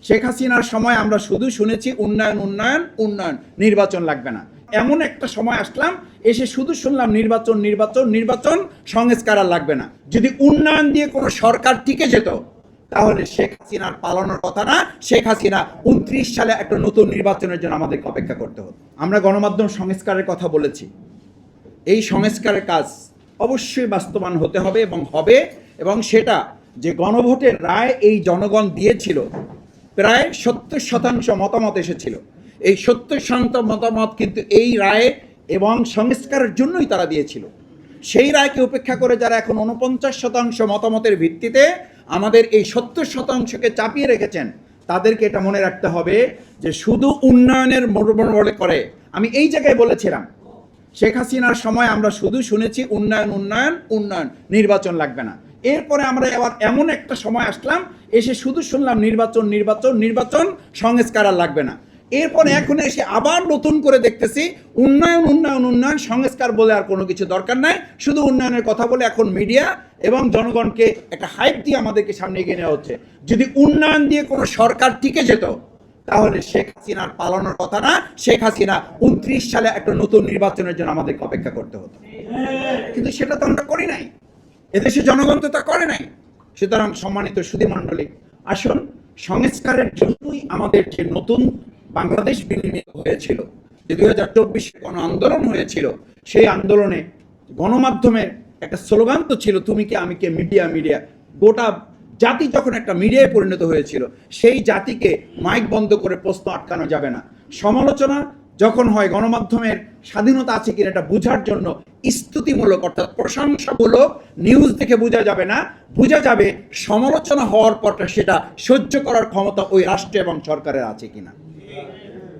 শেখ হাসিনার সময় আমরা শুধু শুনেছি উন্নয়ন উন্নয়ন উন্নয়ন, নির্বাচন লাগবে না। এমন একটা সময় আসলাম, এসে শুধু শুনলাম নির্বাচন নির্বাচন নির্বাচন, সংস্কার আর লাগবে না। যদি উন্নয়ন দিয়ে কোনো সরকার টিকে যেত তাহলে শেখ হাসিনার পালানোর কথা না, শেখ হাসিনা 29 সালে একটা নতুন নির্বাচনের জন্য আমাদেরকে অপেক্ষা করতে হতো। আমরা গণমাধ্যম সংস্কারের কথা বলেছি। এই সংস্কারের কাজ অবশ্যই বাস্তবায়ন হতে হবে এবং হবে, এবং সেটা যে গণভোটের রায় এই জনগণ দিয়েছিল, প্রায় 70% মতামত এসেছিল। এই 70% মতামত কিন্তু এই রায়ে এবং সংস্কারের জন্যই তারা দিয়েছিল। সেই রায়কে উপেক্ষা করে যারা এখন 49% মতামতের ভিত্তিতে আমাদের এই 70%কে চাপিয়ে রেখেছেন, তাদেরকে এটা মনে রাখতে হবে যে শুধু উন্নয়নের মনে করে। আমি এই জায়গায় বলেছিলাম শেখ হাসিনার সময় আমরা শুধু শুনেছি উন্নয়ন উন্নয়ন উন্নয়ন, নির্বাচন লাগবে না। এরপরে আমরা আবার এমন একটা সময় আসলাম, এসে শুধু শুনলাম নির্বাচন নির্বাচন নির্বাচন, সংস্কার আর লাগবে না। এরপরে এখন এসে আবার নতুন করে দেখতেছি উন্নয়ন উন্নয়ন উন্নয়ন, সংস্কার বলে আর কোনো কিছু দরকার নাই, শুধু উন্নয়নের কথা বলে এখন মিডিয়া এবং জনগণকে একটা হাইপ দিয়ে আমাদেরকে সামনে এগিয়ে নেওয়া হচ্ছে। যদি উন্নয়ন দিয়ে কোনো সরকার টিকে যেত তাহলে শেখ হাসিনার পালানোর কথা না, শেখ হাসিনা 29 সালে একটা নতুন নির্বাচনের জন্য আমাদেরকে অপেক্ষা করতে হতো। কিন্তু সেটা তো আমরা করি নাই, এদেশে জনগণ তো তা করে নাই। সুতরাং সম্মানিত সুধী মণ্ডলী, আসুন সংস্কারের জন্যই আমাদের যে নতুন বাংলাদেশ বিনির্মিত হয়েছিল, যে 2024 গণ আন্দোলন হয়েছিল, সেই আন্দোলনে গণমাধ্যমের একটা স্লোগান তো ছিল তুমি কে আমি কে, মিডিয়া মিডিয়া। গোটা জাতি যখন একটা মিডিয়ায় পরিণত হয়েছিল, সেই জাতিকে মাইক বন্ধ করে প্রশ্ন আটকানো যাবে না। সমালোচনা যখন হয়, গণমাধ্যমের স্বাধীনতা আছে কিনা এটা বোঝার জন্য স্তুতিমূলক অর্থাৎ প্রশংসামূলক নিউজ দেখে বোঝা যাবে না, বোঝা যাবে সমালোচনা হওয়ার পর সেটা সহ্য করার ক্ষমতা ওই রাষ্ট্র এবং সরকারের আছে কিনা।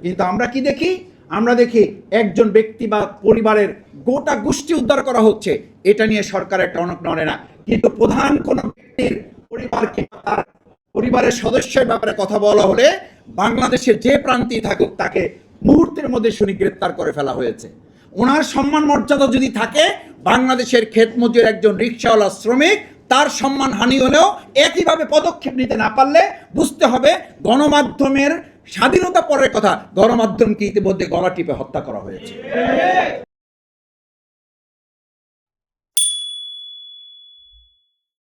কিন্তু আমরা কি দেখি? আমরা দেখি একজন ব্যক্তি বা পরিবারের গোটা গোষ্ঠী উদ্ধার করা হচ্ছে, এটা নিয়ে সরকারের টনক নড়ে না। কিন্তু প্রধান কোন ব্যক্তির পরিবারকে, তার পরিবারের সদস্যের ব্যাপারে কথা বলা হলে বাংলাদেশের যে প্রান্তেই থাকুক তাকে মুহূর্তের মধ্যে শুনি গ্রেপ্তার করে ফেলা হয়েছে। ওনার সম্মান মর্যাদা যদি থাকে, বাংলাদেশের ক্ষেত মজুর একজন রিক্সাওয়ালা শ্রমিক, তার সম্মান হানি হলেও একইভাবে পদক্ষেপ নিতে না পারলে বুঝতে হবে গণমাধ্যমের স্বাধীনতা পরের কথা, গণমাধ্যমকে ইতিমধ্যে গলা টিপে হত্যা করা হয়েছে।